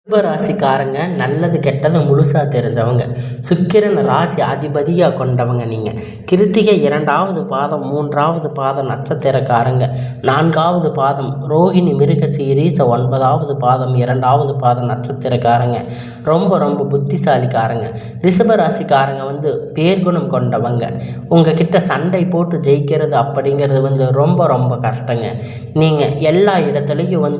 ரிஷபராசிக்காரங்க நல்லது கெட்டது முழுசாக தெரிஞ்சவங்க. சுக்கிரன் ராசி அதிபதியாக கொண்டவங்க. நீங்கள் கிருத்திகை 2வது பாதம் 3வது பாதம் நட்சத்திரக்காரங்க. 4வது பாதம் ரோகிணி மிருக சீரீச 9வது பாதம் 2வது பாதம் நட்சத்திரக்காரங்க. ரொம்ப ரொம்ப புத்திசாலிக்காரங்க. ரிஷபராசிக்காரங்க பேர்குணம் கொண்டவங்க. உங்ககிட்ட சண்டை போட்டு ஜெயிக்கிறது அப்படிங்கிறது ரொம்ப ரொம்ப கஷ்டங்க. நீங்கள் எல்லா இடத்துலையும்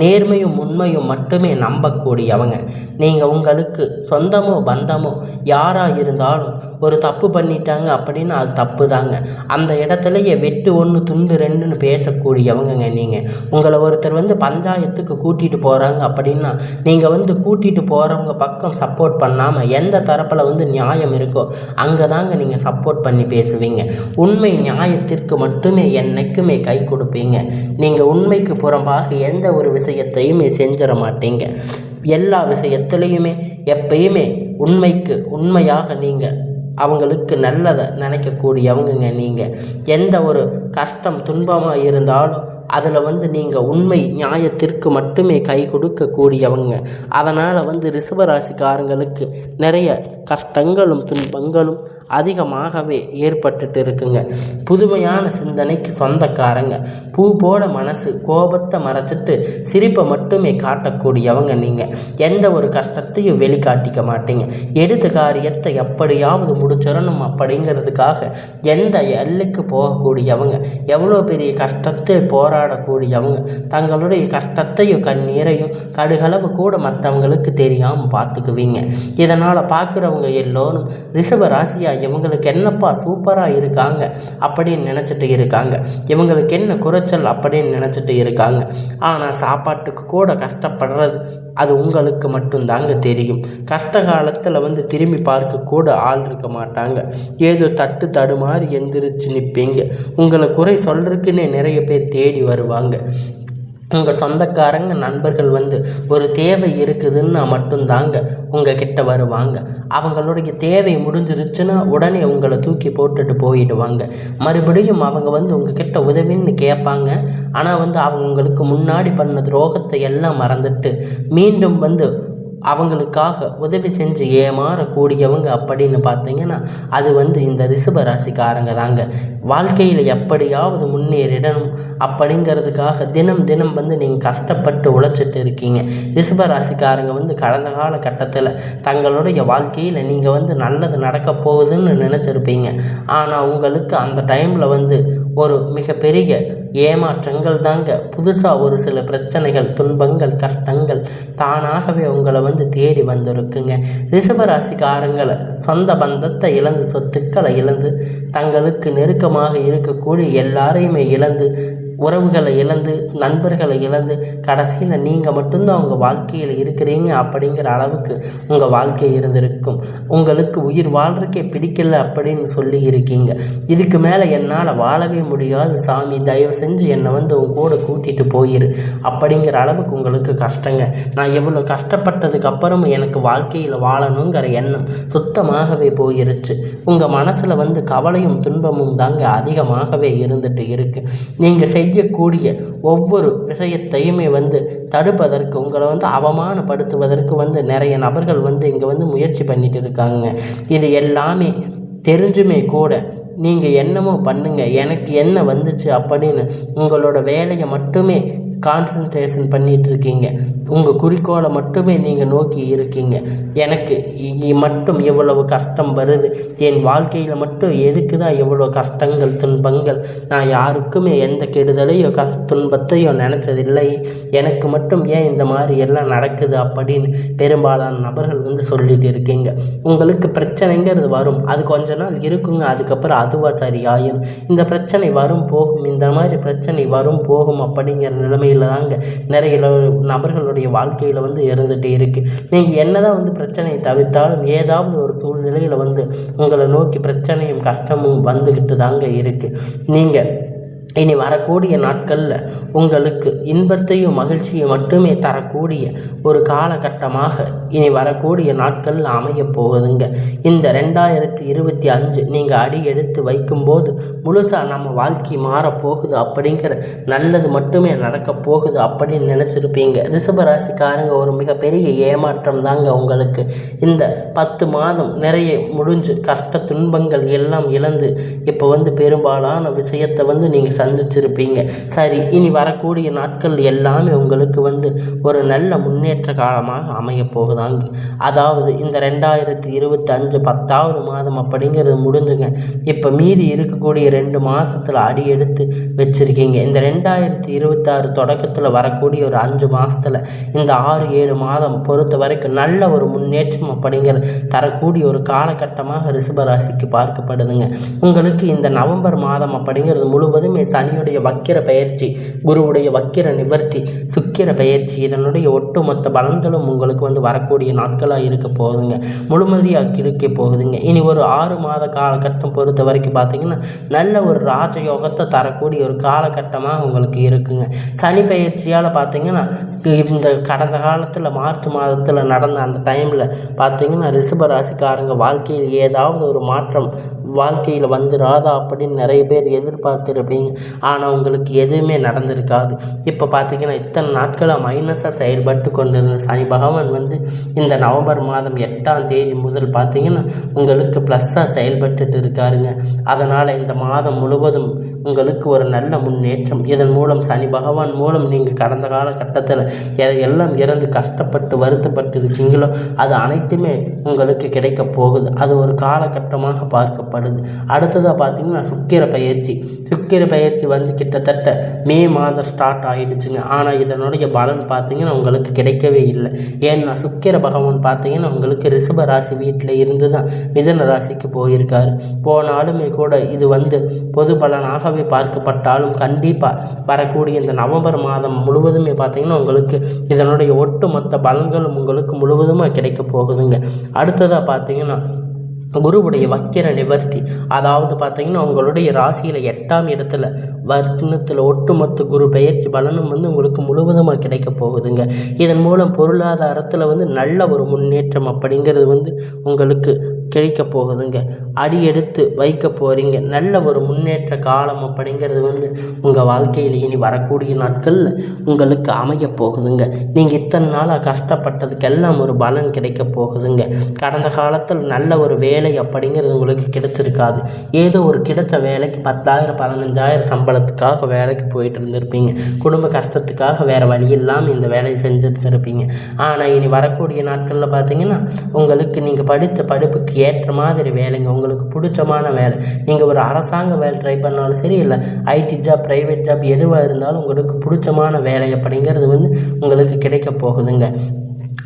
நேர்மையும் உண்மையும் மட்டுமே நம்பக்கூடாது கூடியவங்க. நீங்கள் உங்களுக்கு சொந்தமோ பந்தமோ யாராக இருந்தாலும் ஒரு தப்பு பண்ணிட்டாங்க அப்படின்னா அது தப்பு தாங்க. அந்த இடத்துலையே வெட்டு 1 துண்டு 2ன்னு பேசக்கூடியவங்க. நீங்கள் உங்களை ஒருத்தர் பஞ்சாயத்துக்கு கூட்டிகிட்டு போகிறாங்க அப்படின்னா நீங்கள் கூட்டிகிட்டு போகிறவங்க பக்கம் சப்போர்ட் பண்ணாமல் எந்த தரப்பில் நியாயம் இருக்கோ அங்கே தாங்க நீங்கள் சப்போர்ட் பண்ணி பேசுவீங்க. உண்மை நியாயத்திற்கு மட்டுமே என்னைக்குமே கை கொடுப்பீங்க. நீங்கள் உண்மைக்கு புறம்பாக எந்த ஒரு விஷயத்தையுமே செஞ்சிட மாட்டீங்க. எல்லா விஷயத்துலையுமே எப்பயுமே உண்மைக்கு உண்மையாக நீங்கள் அவங்களுக்கு நல்லதை நினைக்கக்கூடியவங்க. நீங்கள் எந்த ஒரு கஷ்டம் துன்பமாக இருந்தாலும் அதில் நீங்கள் உண்மை நியாயத்திற்கு மட்டுமே கை கொடுக்கக்கூடியவங்க. அதனால் ரிஷபராசிக்காரங்களுக்கு நிறைய கஷ்டங்களும் துன்பங்களும் அதிகமாகவே ஏற்பட்டுட்டு இருக்குங்க. புதுமையான சிந்தனைக்கு சொந்தக்காரங்க. பூ போட மனசு, கோபத்தை மறைச்சிட்டு சிரிப்பை மட்டுமே காட்டக்கூடியவங்க. நீங்கள் எந்த ஒரு கஷ்டத்தையும் வெளிக்காட்டிக்க மாட்டீங்க. எடுத்த காரியத்தை எப்படியாவது முடிச்சிடணும் அப்படிங்கிறதுக்காக எந்த எல்லைக்கு போகக்கூடியவங்க. எவ்வளோ பெரிய கஷ்டத்தை போராடக்கூடியவங்க. தங்களுடைய கஷ்டத்தையும் கண்ணீரையும் கடுகளவு கூட மற்றவங்களுக்கு தெரியாமல் பார்த்துக்குவீங்க. இதனால் பார்க்குறவங்க எல்லோரும் ரிஷப ராசியா இவங்களுக்கு என்னப்பா சூப்பராக இருக்காங்க அப்படின்னு நினச்சிட்டு இருக்காங்க. இவங்களுக்கு என்ன குறைச்சல் அப்படின்னு நினச்சிட்டு இருக்காங்க. ஆனால் சாப்பாட்டுக்கு கூட கஷ்டப்படுறது அது உங்களுக்கு மட்டும்தாங்க தெரியும். கஷ்ட காலத்தில் திரும்பி பார்க்க கூட ஆள் இருக்க மாட்டாங்க. ஏதோ தடுமாறி எந்திரிச்சு நிற்பீங்க. உங்களை குறை சொல்றதுக்குன்னே நிறைய பேர் தேடி வருவாங்க. உங்கள் சொந்தக்காரங்க நண்பர்கள் ஒரு தேவை இருக்குதுன்னா மட்டும்தாங்க உங்கள் கிட்ட வருவாங்க. அவங்களுடைய தேவை முடிஞ்சிருச்சுன்னா உடனே உங்களை தூக்கி போட்டுட்டு போயிடுவாங்க. மறுபடியும் அவங்க உங்கள் கிட்ட உதவின்னு கேட்பாங்க. ஆனால் அவங்க உங்களுக்கு முன்னாடி பண்ண துரோகத்தை எல்லாம் மறந்துட்டு மீண்டும் அவங்களுக்காக உதவி செஞ்சு ஏமாறக்கூடியவங்க அப்படின்னு பார்த்தீங்கன்னா அது இந்த ரிஷபராசிக்காரங்க தாங்க. வாழ்க்கையில் எப்படியாவது முன்னேறிடணும் அப்படிங்கிறதுக்காக தினம் தினம் நீங்கள் கஷ்டப்பட்டு உழைச்சிட்டு இருக்கீங்க. ரிஷபராசிக்காரங்க கடந்த காலகட்டத்தில் தங்களுடைய வாழ்க்கையில் நீங்கள் நல்லது நடக்க போகுதுன்னு நினச்சிருப்பீங்க. ஆனால் உங்களுக்கு அந்த டைமில் ஒரு மிகப்பெரிய ஏமாற்றங்கள் தாங்க. புதுசாக ஒரு சில பிரச்சனைகள், துன்பங்கள், கஷ்டங்கள் தானாகவே உங்களை தேடி வந்திருக்குங்க. ரிஷபராசிக்காரங்களை சொந்த பந்தத்தை இழந்து, சொத்துக்களை இழந்து, தங்களுக்கு நெருக்கமாக இருக்கக்கூடிய எல்லாரையுமே இழந்து, உறவுகளை இழந்து, நண்பர்களை இழந்து, கடைசியில் நீங்கள் மட்டும்தான் உங்கள் வாழ்க்கையில் இருக்கிறீங்க அப்படிங்கிற அளவுக்கு உங்கள் வாழ்க்கை இருந்திருக்கும். உங்களுக்கு உயிர் வாழ்றதுக்கே பிடிக்கல அப்படின்னு சொல்லி இருக்கீங்க. இதுக்கு மேலே என்னால் வாழவே முடியாது சாமி, தயவு செஞ்சு என்னை உங்க கூட கூட்டிகிட்டு போயிரு அப்படிங்கிற அளவுக்கு உங்களுக்கு கஷ்டங்க. நான் எவ்வளோ கஷ்டப்பட்டதுக்கு அப்புறமும் எனக்கு வாழ்க்கையில் வாழணுங்கிற எண்ணம் சுத்தமாகவே போயிருச்சு. உங்கள் மனசில் கவலையும் துன்பமும் தாங்க அதிகமாகவே இருந்துட்டு இருக்கு. நீங்கள் செய்யக்கூடிய ஒவ்வொரு விஷயத்தையுமே தடுப்பதற்கு, உங்களை அவமானப்படுத்துவதற்கு நிறைய நபர்கள் இங்கே முயற்சி பண்ணிட்டு இருக்காங்க. இது எல்லாமே தெரிஞ்சுமே கூட நீங்கள் என்னமோ பண்ணுங்க, எனக்கு என்ன வந்துச்சு அப்படின்னு உங்களோட வேலையை மட்டுமே கான்சன்ட்ரேஷன் பண்ணிகிட்டு இருக்கீங்க. உங்கள் குறிக்கோளை மட்டுமே நீங்கள் நோக்கி இருக்கீங்க. எனக்கு மட்டும் எவ்வளவு கஷ்டம் வருது, என் வாழ்க்கையில் மட்டும் எதுக்கு தான் எவ்வளோ கஷ்டங்கள் துன்பங்கள், நான் யாருக்குமே எந்த கெடுதலையோ துன்பத்தையோ நினச்சதில்லை, எனக்கு மட்டும் ஏன் இந்த மாதிரி எல்லாம் நடக்குது அப்படின்னு பெரும்பாலான நபர்கள் சொல்லிட்டு இருக்கீங்க. உங்களுக்கு பிரச்சனைங்கிறது வரும், அது கொஞ்ச நாள் இருக்குங்க, அதுக்கப்புறம் அதுவாக சரியாயும். இந்த பிரச்சனை வரும் போகும், இந்த மாதிரி பிரச்சனை வரும் போகும் அப்படிங்கிற நிலைமையில் தாங்க நிறைய நபர்களுடைய வாழ்க்கையில் இருந்துகிட்டே இருக்குது. நீங்கள் என்னதான் பிரச்சனையை தவிர்த்தாலும் ஏதாவது ஒரு சூழ்நிலையில் உங்களை நோக்கி பிரச்சனையும் கஷ்டமும் வந்துக்கிட்டு தாங்க இருக்குது. நீங்கள் இனி வரக்கூடிய நாட்களில் உங்களுக்கு இன்பத்தையும் மகிழ்ச்சியும் மட்டுமே தரக்கூடிய ஒரு காலகட்டமாக இனி வரக்கூடிய நாட்களில் அமைய போகுதுங்க. இந்த 2025 நீங்கள் அடி எடுத்து வைக்கும்போது முழுசாக நம்ம வாழ்க்கை மாறப்போகுது அப்படிங்கிற நல்லது மட்டுமே நடக்க போகுது அப்படின்னு நினச்சிருப்பீங்க. ரிஷபராசிக்காரங்க ஒரு மிகப்பெரிய ஏமாற்றம் தாங்க உங்களுக்கு. இந்த 10 மாதம் நிறைய முடிஞ்சு கஷ்ட துன்பங்கள் எல்லாம் இழந்து இப்போ பெரும்பாலான விஷயத்தை நீங்கள் சந்திச்சிருப்பீங்க. சரி, இனி வரக்கூடிய நாட்கள் எல்லாமே உங்களுக்கு ஒரு நல்ல முன்னேற்ற காலமாக அமைய போகுதாங்க. அதாவது இந்த 2025 10வது மாதம் அப்படிங்கிறது முடிஞ்சுங்க. இப்போ மீதி இருக்கக்கூடிய 2 மாதத்தில் அடி எடுத்து வச்சுருக்கீங்க. இந்த 2026 தொடக்கத்தில் வரக்கூடிய ஒரு 5 மாதத்தில் இந்த 6-7 மாதம் பொறுத்த வரைக்கும் நல்ல ஒரு முன்னேற்றம் அப்படிங்கிறது தரக்கூடிய ஒரு காலகட்டமாக ரிஷபராசிக்கு பார்க்கப்படுதுங்க. உங்களுக்கு இந்த நவம்பர் மாதம் அப்படிங்கிறது முழுவதுமே சனியுடைய வக்கிர பயிற்சி, குருவுடைய வக்கிர நிவர்த்தி, சுக்கிர பயிற்சி, இதனுடைய ஒட்டுமொத்த பலன்களும் உங்களுக்கு வரக்கூடிய நாட்களாக இருக்க போகுதுங்க. முழுமதியாக கிடைக்க போகுதுங்க. இனி ஒரு 6 மாத காலகட்டம் பொறுத்த வரைக்கும் பார்த்தீங்கன்னா நல்ல ஒரு ராஜயோகத்தை தரக்கூடிய ஒரு காலகட்டமாக உங்களுக்கு இருக்குங்க. சனி பயிற்சியால் பார்த்தீங்கன்னா இந்த கடந்த காலத்தில் மார்ச் மாதத்தில் நடந்த அந்த டைமில் பார்த்தீங்கன்னா ரிஷபராசிக்காரங்க வாழ்க்கையில் ஏதாவது ஒரு மாற்றம் வாழ்க்கையில் வந்துடாதா அப்படின்னு நிறைய பேர் எதிர்பார்த்துருப்பீங்க. ஆனால் உங்களுக்கு எதுவுமே நடந்திருக்காது. இப்போ பார்த்தீங்கன்னா இத்தனை நாட்களாக மைனஸாக செயல்பட்டு கொண்டிருந்த சனி பகவான் இந்த நவம்பர் மாதம் 8ஆம் தேதி முதல் பார்த்தீங்கன்னா உங்களுக்கு ப்ளஸ்ஸாக செயல்பட்டு இருக்காருங்க. அதனால் இந்த மாதம் முழுவதும் உங்களுக்கு ஒரு நல்ல முன்னேற்றம். இதன் மூலம் சனி பகவான் மூலம் நீங்கள் கடந்த காலகட்டத்தில் எதையெல்லாம் இறந்து கஷ்டப்பட்டு வருத்தப்பட்டு இருக்கீங்களோ அது அனைத்துமே உங்களுக்கு கிடைக்க போகுது. அது ஒரு காலகட்டமாக பார்க்கப்படுது. அடுத்ததாக பார்த்தீங்கன்னா சுக்கிர பயிற்சி கிட்டத்தட்ட மே மாதம் ஸ்டார்ட் ஆகிடுச்சுங்க. ஆனால் இதனுடைய பலன் பார்த்தீங்கன்னா உங்களுக்கு கிடைக்கவே இல்லை. ஏன்னா சுக்கிர பகவான் பார்த்தீங்கன்னா உங்களுக்கு ரிஷப ராசி வீட்டில் இருந்து தான் மிதுன ராசிக்கு போயிருக்காரு. போனாலுமே கூட இது பொது பலனாகவே பார்க்கப்பட்டாலும் கண்டிப்பாக வரக்கூடிய இந்த நவம்பர் மாதம் முழுவதுமே பார்த்தீங்கன்னா உங்களுக்கு இதனுடைய ஒட்டுமொத்த பலன்களும் உங்களுக்கு முழுவதுமாக கிடைக்க போகுதுங்க. அடுத்ததாக பார்த்தீங்கன்னா குருவுடைய வக்கிர நிவர்த்தி, அதாவது பார்த்தீங்கன்னா உங்களுடைய ராசியில் 8ஆம் இடத்துல வர்ணத்தில் ஒட்டுமொத்த குரு பெயர்ச்சி பலனும் உங்களுக்கு முழுவதுமாக கிடைக்க போகுதுங்க. இதன் மூலம் பொருளாதாரத்தில் நல்ல ஒரு முன்னேற்றம் அப்படிங்கிறது உங்களுக்கு கிடைக்க போகுதுங்க. அடி எடுத்து வைக்க போகிறீங்க. நல்ல ஒரு முன்னேற்ற காலம் அப்படிங்கிறது உங்கள் வாழ்க்கையில் இனி வரக்கூடிய நாட்களில் உங்களுக்கு அமைய போகுதுங்க. நீங்கள் இத்தனை நாளாக கஷ்டப்பட்டதுக்கெல்லாம் ஒரு பலன் கிடைக்க போகுதுங்க. கடந்த காலத்தில் நல்ல ஒரு வேலை அப்படிங்கிறது உங்களுக்கு கிடைச்சிருக்காது. ஏதோ ஒரு கிடைச்ச வேலைக்கு 10,000 15,000 சம்பளத்துக்காக வேலைக்கு போயிட்டு இருந்திருப்பீங்க. குடும்ப கஷ்டத்துக்காக வேறு வழி இல்லாமல் இந்த வேலையை செஞ்சுட்டு இருப்பீங்க. ஆனால் இனி வரக்கூடிய நாட்களில் பார்த்தீங்கன்னா உங்களுக்கு நீங்கள் படித்த படிப்புக்கு ஏற்ற மாதிரி வேலைங்க, உங்களுக்கு பிடிச்சமான வேலை. நீங்கள் ஒரு அரசாங்க வேலை ட்ரை பண்ணாலும் சரி, இல்லை ஐடி ஜாப், ப்ரைவேட் ஜாப் எதுவாக இருந்தாலும் உங்களுக்கு பிடிச்சமான வேலை அப்படிங்கிறது உங்களுக்கு கிடைக்க போகுதுங்க.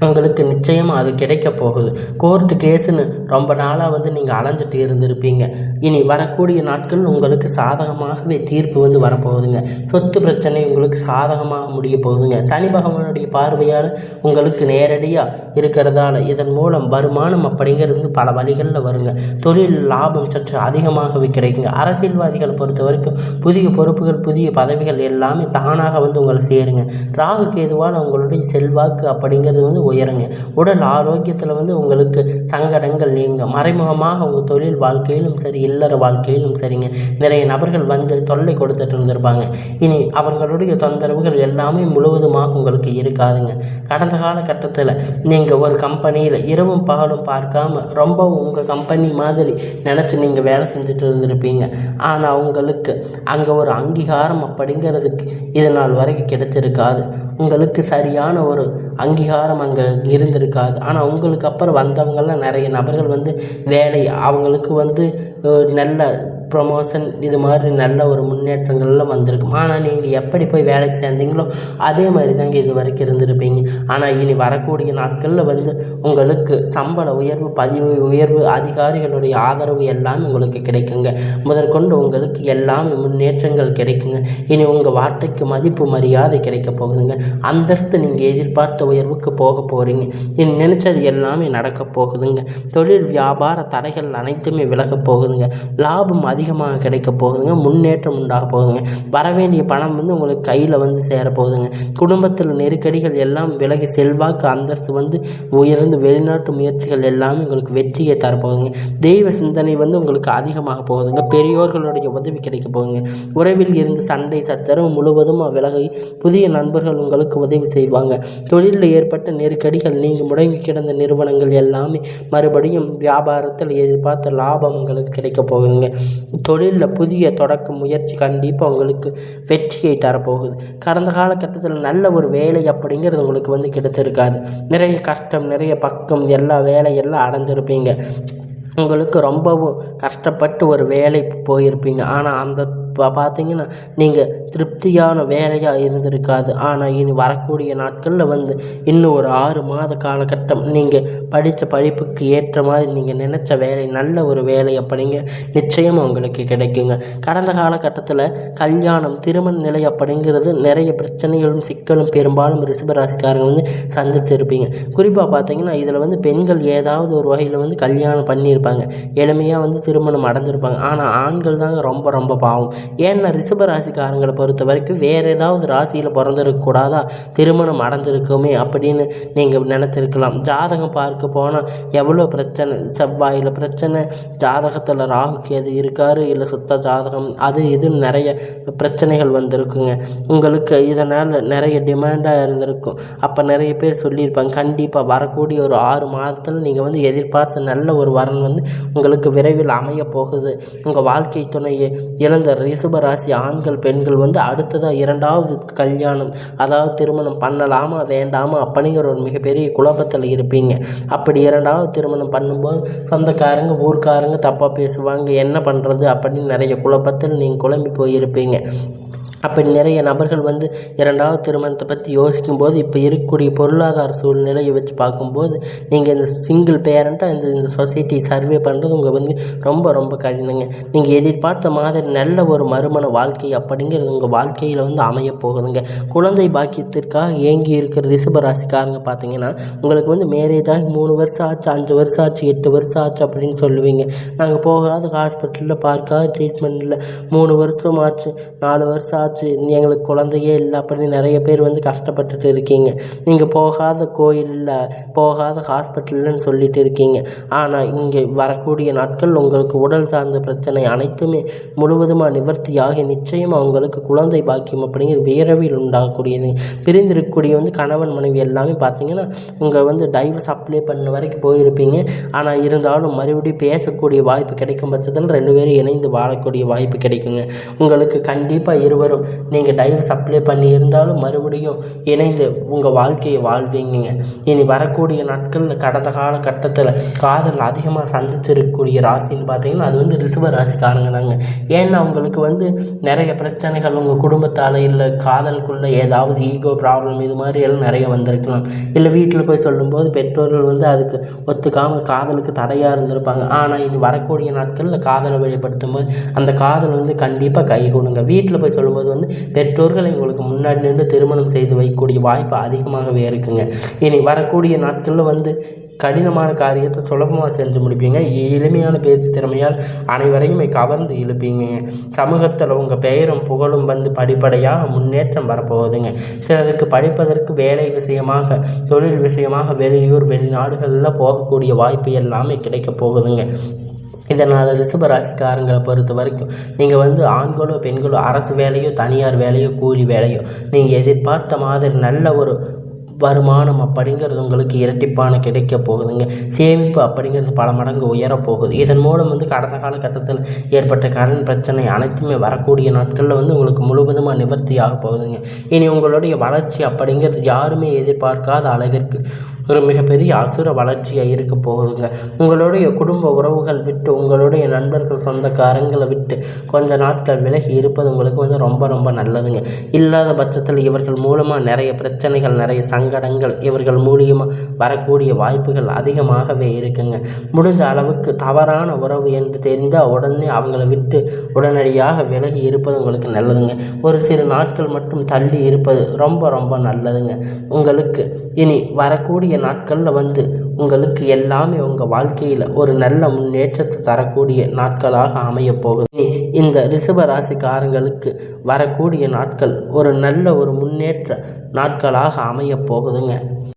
உங்களுக்கு நிச்சயமாக அது கிடைக்க போகுது. கோர்ட்டு கேஸுன்னு ரொம்ப நாளாக நீங்கள் அலைஞ்சிட்டு இருந்திருப்பீங்க. இனி வரக்கூடிய நாட்கள் உங்களுக்கு சாதகமாகவே தீர்ப்பு வரப்போகுதுங்க. சொத்து பிரச்சனை உங்களுக்கு சாதகமாக முடிய போகுதுங்க. சனி பகவானுடைய பார்வையால் உங்களுக்கு நேரடியாக இருக்கிறதால இதன் மூலம் வருமானம் அப்படிங்கிறது பல வழிகளில் வருங்க. தொழில் லாபம் சற்று அதிகமாகவே கிடைக்குங்க. அரசியல்வாதிகளை பொறுத்த வரைக்கும் புதிய பொறுப்புகள், புதிய பதவிகள் எல்லாமே தானாக உங்களை சேருங்க. ராகு கேதுவால் உங்களுடைய செல்வாக்கு அப்படிங்கிறது உயருங்க. உடல் ஆரோக்கியத்தில் உங்களுக்கு சங்கடங்கள் நீங்க. மறைமுகமாக உங்கள் தொழில் வாழ்க்கையிலும் சரி, இல்லற வாழ்க்கையிலும் சரிங்க, நிறைய நபர்கள் தொல்லை கொடுத்துட்டு இருந்திருப்பாங்க. இனி அவர்களுடைய தொந்தரவுகள் எல்லாமே முழுவதுமாக உங்களுக்கு இருக்காதுங்க. கடந்த காலகட்டத்தில் நீங்கள் ஒரு கம்பெனியில் இரவும் பகலும் பார்க்காம ரொம்ப உங்கள் கம்பெனி மாதிரி நினச்சி நீங்கள் வேலை செஞ்சுட்டு இருந்திருப்பீங்க. ஆனால் உங்களுக்கு அங்கே ஒரு அங்கீகாரம் அப்படிங்கிறதுக்கு இது நாள் வரைக்கும் கிடைச்சிருக்காது. உங்களுக்கு சரியான ஒரு அங்கீகாரம் அங்கே இருந்திருக்காது. ஆனால் உங்களுக்கு அப்புறம் வந்தவங்கெல்லாம் நிறைய நபர்கள் வேலை அவங்களுக்கு நல்ல ப்ரொமோஷன் இது மாதிரி நல்ல ஒரு முன்னேற்றங்கள்லாம் வந்திருக்கும். ஆனால் நீங்கள் எப்படி போய் வேலைக்கு சேர்ந்தீங்களோ அதே மாதிரி தாங்க இது வரைக்கும் இருந்திருப்பீங்க. ஆனால் இனி வரக்கூடிய நாட்களில் உங்களுக்கு சம்பள உயர்வு, பதிவு உயர்வு, அதிகாரிகளுடைய ஆதரவு எல்லாமே உங்களுக்கு கிடைக்குங்க. முதற்கொண்டு உங்களுக்கு எல்லாமே முன்னேற்றங்கள் கிடைக்குங்க. இனி உங்கள் வார்த்தைக்கு மதிப்பு மரியாதை கிடைக்க போகுதுங்க. அந்தஸ்து நீங்கள் எதிர்பார்த்த உயர்வுக்கு போக போகிறீங்க. இனி நினைச்சது எல்லாமே நடக்க போகுதுங்க. தொழில் வியாபார தடைகள் அனைத்துமே விலக போகுதுங்க. லாபம் அதிக அதிகமாக கிடைக்க போகுதுங்க. முன்னேற்றம் உண்டாக போகுதுங்க. வரவேண்டிய பணம் வந்து உங்களுக்கு கையில் வந்து சேரப்போகுதுங்க. குடும்பத்தில் நெருக்கடிகள் எல்லாம் விலகி செல்வாக்கு அந்தஸ்து வந்து உயர்ந்து வெளிநாட்டு முயற்சிகள் எல்லாமே உங்களுக்கு வெற்றியை தரப்போகுதுங்க. தெய்வ சிந்தனை வந்து உங்களுக்கு அதிகமாக போகுதுங்க. பெரியோர்களுடைய உதவி கிடைக்க போகுதுங்க. உறவில் இருந்து சண்டை சச்சரவு முழுவதும் விலகி புதிய நண்பர்கள் உங்களுக்கு உதவி செய்வாங்க. தொழிலில் ஏற்பட்ட நெருக்கடிகள் நீங்கள் முடங்கி கிடந்த நிறுவனங்கள் எல்லாமே மறுபடியும் வியாபாரத்தில் எதிர்பார்த்த லாபம் உங்களுக்கு கிடைக்க போகுதுங்க. தொழிலில் புதிய தொடக்க முயற்சி கண்டிப்பாக உங்களுக்கு வெற்றியை தரப்போகுது. கடந்த காலகட்டத்தில் நல்ல ஒரு வேலை அப்படிங்கிறது உங்களுக்கு வந்து கிடைச்சிருக்காது. நிறைய கஷ்டம், நிறைய பக்கம், எல்லா வேலையெல்லாம் அடைஞ்சிருப்பீங்க. உங்களுக்கு ரொம்பவும் கஷ்டப்பட்டு ஒரு வேலைக்கு போயிருப்பீங்க. ஆனால் அந்த பார்த்தீங்கன்னா நீங்கள் திருப்தியான வேலையாக இருந்திருக்காது. ஆனால் இனி வரக்கூடிய நாட்களில் வந்து இன்னும் ஒரு 6 மாத காலகட்டம் நீங்கள் படித்த படிப்புக்கு ஏற்ற மாதிரி நீங்கள் நினச்ச வேலை, நல்ல ஒரு வேலை அப்படிங்க நிச்சயம் உங்களுக்கு கிடைக்குங்க. கடந்த காலகட்டத்தில் கல்யாணம், திருமண நிலை அப்படிங்கிறது நிறைய பிரச்சனைகளும் சிக்கலும் பெரும்பாலும் ரிஷபராசிக்காரங்க வந்து சந்திச்சிருப்பீங்க. குறிப்பாக பார்த்தீங்கன்னா இதில் வந்து பெண்கள் ஏதாவது ஒரு வகையில் வந்து கல்யாணம் பண்ணியிருப்பாங்க, எளிமையாக வந்து திருமணம் அடைஞ்சிருப்பாங்க. ஆனால் ஆண்கள் தாங்க ரொம்ப ரொம்ப பாவம். ஏன்னா ரிஷபராசிக்காரங்களை பொறுத்த வரைக்கும் வேறு ஏதாவது ராசியில் பிறந்திருக்கக்கூடாதா, திருமணம் அடைஞ்சிருக்குமே அப்படின்னு நீங்கள் நினச்சிருக்கலாம். ஜாதகம் பார்க்க போனால் எவ்வளோ பிரச்சனை, செவ்வாயில் பிரச்சனை, ஜாதகத்தில் ராகு கேது இருக்காரு, இல்லை சுத்த ஜாதகம், அது இதுன்னு நிறைய பிரச்சனைகள் வந்திருக்குங்க. உங்களுக்கு இதனால் நிறைய டிமாண்டாக இருந்திருக்கும். அப்போ நிறைய பேர் சொல்லியிருப்பாங்க, கண்டிப்பாக வரக்கூடிய ஒரு 6 மாதத்தில் நீங்கள் வந்து எதிர்பார்த்த நல்ல ஒரு வரன் வந்து உங்களுக்கு விரைவில் அமைய போகுது. உங்கள் வாழ்க்கை துணையை இழந்த ரிஷபராசி ஆண்கள் பெண்கள் வந்து அடுத்ததாக 2வது கல்யாணம், அதாவது திருமணம் பண்ணலாமா வேண்டாமா அப்படிங்கிற ஒரு மிகப்பெரிய குழப்பத்தில் இருப்பீங்க. அப்படி 2வது திருமணம் பண்ணும்போது சொந்தக்காரங்க ஊர்க்காரங்க தப்பாக பேசுவாங்க, என்ன பண்ணுறது அப்படின்னு நிறைய குழப்பத்தில் நீங்கள் குழம்பி போயிருப்பீங்க. அப்படி நிறைய நபர்கள் வந்து 2வது திருமணத்தை பற்றி யோசிக்கும்போது இப்போ இருக்கக்கூடிய பொருளாதார சூழ்நிலையை வச்சு பார்க்கும்போது நீங்கள் இந்த சிங்கிள் பேரண்ட்டாக இந்த சொசைட்டி சர்வே பண்ணுறது உங்கள் வந்து ரொம்ப ரொம்ப கடினங்க. நீங்கள் எதிர்பார்த்த மாதிரி நல்ல ஒரு மறுமண வாழ்க்கை அப்படிங்கிறது உங்கள் வாழ்க்கையில் வந்து அமைய போகுதுங்க. குழந்தை பாக்கியத்திற்காக ஏங்கி இருக்கிற ரிஷபராசிக்காரங்க பார்த்தீங்கன்னா உங்களுக்கு வந்து மேரேஜ் ஆகி 3 வருஷம் ஆச்சு, 5 வருஷம் ஆச்சு, 8 வருஷம் ஆச்சு அப்படின்னு சொல்லுவீங்க. நாங்கள் போகாத ஹாஸ்பிட்டலில் பார்க்காத ட்ரீட்மெண்ட்டில் 3 வருஷம் ஆச்சு, 4 வருஷம் ஆச்சு, எங்களுக்கு குழந்தையே இல்லை அப்படின்னு நிறைய பேர் வந்து கஷ்டப்பட்டுட்டு இருக்கீங்க. நீங்கள் போகாத கோயிலில், போகாத ஹாஸ்பிட்டல்னு சொல்லிட்டு இருக்கீங்க. ஆனால் இங்கே வரக்கூடிய நாட்கள் உங்களுக்கு உடல் சார்ந்த பிரச்சனை அனைத்துமே முழுவதுமாக நிவர்த்தியாகி நிச்சயமாக உங்களுக்கு குழந்தை பாக்கியம் அப்படிங்கிற விரைவில் உண்டாகக்கூடியது. பிரிந்திருக்கக்கூடிய வந்து கணவன் மனைவி எல்லாமே பார்த்தீங்கன்னா உங்கள் வந்து டைவர்ஸ் அப்ளை பண்ண வரைக்கும் போயிருப்பீங்க. ஆனால் இருந்தாலும் மறுபடியும் பேசக்கூடிய வாய்ப்பு கிடைக்கும் பட்சத்தில் 2 பேரும் இணைந்து வாழக்கூடிய வாய்ப்பு கிடைக்குங்க. உங்களுக்கு கண்டிப்பாக இருவரும் நீங்கள் டைவர்ஸ் அப்ளை பண்ணி இருந்தாலும் மறுபடியும் இணைந்து உங்கள் வாழ்க்கையை வாழ்வீங்க. இனி வரக்கூடிய நாட்களில் கடந்த காலகட்டத்தில் காதல் அதிகமாக சந்திச்சிருக்கக்கூடிய ராசின்னு பார்த்தீங்கன்னா அது வந்து ரிஷப ராசிக்காரங்க தாங்க. ஏன்னா அவங்களுக்கு வந்து நிறைய பிரச்சனைகள் உங்கள் குடும்பத்தால், இல்லை காதலுக்குள்ளே ஏதாவது ஈகோ ப்ராப்ளம், இது மாதிரி எல்லாம் நிறைய வந்திருக்கலாம். இல்லை வீட்டில் போய் சொல்லும்போது பெற்றோர்கள் வந்து அதுக்கு ஒத்துக்காமல் காதலுக்கு தடையாக இருந்திருப்பாங்க. ஆனால் இனி வரக்கூடிய நாட்களில் காதலை வெளிப்படுத்தும் போது அந்த காதல் வந்து கண்டிப்பாக கை கொடுங்க. வீட்டில் போய் சொல்லும்போது வந்து பெற்றோர்களை உங்களுக்கு முன்னாடி நின்று திருமணம் செய்து வைக்கக்கூடிய வாய்ப்பு அதிகமாகவே இருக்குங்க. இனி வரக்கூடிய நாட்களில் வந்து கடினமான காரியத்தை சுலபமாக செஞ்சு முடிப்பீங்க. எளிமையான பேச்சு திறமையால் அனைவரையும் கவர்ந்து இழுப்பீங்க. சமூகத்தில் உங்கள் பெயரும் புகழும் வந்து படிப்படியாக முன்னேற்றம் வரப்போகுதுங்க. சிலருக்கு படிப்பதற்கு வேலை விஷயமாக, தொழில் விஷயமாக வெளியூர் வெளிநாடுகளில் போகக்கூடிய வாய்ப்பு எல்லாமே கிடைக்க போகுதுங்க. இதனால் ரிஷபராசிக்காரங்களை பொறுத்த வரைக்கும் நீங்கள் வந்து ஆண்களோ பெண்களோ அரசு வேலையோ தனியார் வேலையோ கூலி வேலையோ நீங்கள் எதிர்பார்த்த மாதிரி நல்ல ஒரு வருமானம் அப்படிங்கிறது உங்களுக்கு இரட்டிப்பான கிடைக்க போகுதுங்க. சேமிப்பு அப்படிங்கிறது பல மடங்கு உயரப்போகுது. இதன் மூலம் வந்து கடந்த காலகட்டத்தில் ஏற்பட்ட கடன் பிரச்சனை அனைத்துமே வரக்கூடிய நாட்களில் வந்து உங்களுக்கு முழுவதுமாக நிவர்த்தியாக போகுதுங்க. இனி உங்களுடைய வளர்ச்சி அப்படிங்கிறது யாருமே எதிர்பார்க்காத அளவிற்கு ஒரு மிகப்பெரிய அசுர வளர்ச்சியாக இருக்க போகுதுங்க. உங்களுடைய குடும்ப உறவுகள் விட்டு, உங்களுடைய நண்பர்கள் சொந்தக்காரங்களை விட்டு கொஞ்ச நாட்கள் விலகி இருப்பது உங்களுக்கு வந்து ரொம்ப ரொம்ப நல்லதுங்க. இல்லாத பட்சத்தில் இவர்கள் மூலமாக நிறைய பிரச்சனைகள், நிறைய சங்கடங்கள் இவர்கள் மூலியமாக வரக்கூடிய வாய்ப்புகள் அதிகமாகவே இருக்குங்க. முடிஞ்ச அளவுக்கு தவறான உறவு என்று தெரிந்தால் உடனே அவங்கள விட்டு உடனடியாக விலகி இருப்பது உங்களுக்கு நல்லதுங்க. ஒரு சில நாட்கள் மட்டும் தள்ளி இருப்பது ரொம்ப ரொம்ப நல்லதுங்க. உங்களுக்கு இனி வரக்கூடிய வரக்கூடிய நாட்களில் உங்களுக்கு எல்லாமே உங்கள் வாழ்க்கையில் ஒரு நல்ல முன்னேற்றத்தை தரக்கூடிய நாட்களாக அமையப் போகுது. இந்த ரிஷப ராசிக்காரங்களுக்கு வரக்கூடிய நாட்கள் ஒரு நல்ல ஒரு முன்னேற்ற நாட்களாக அமையப் போகுதுங்க.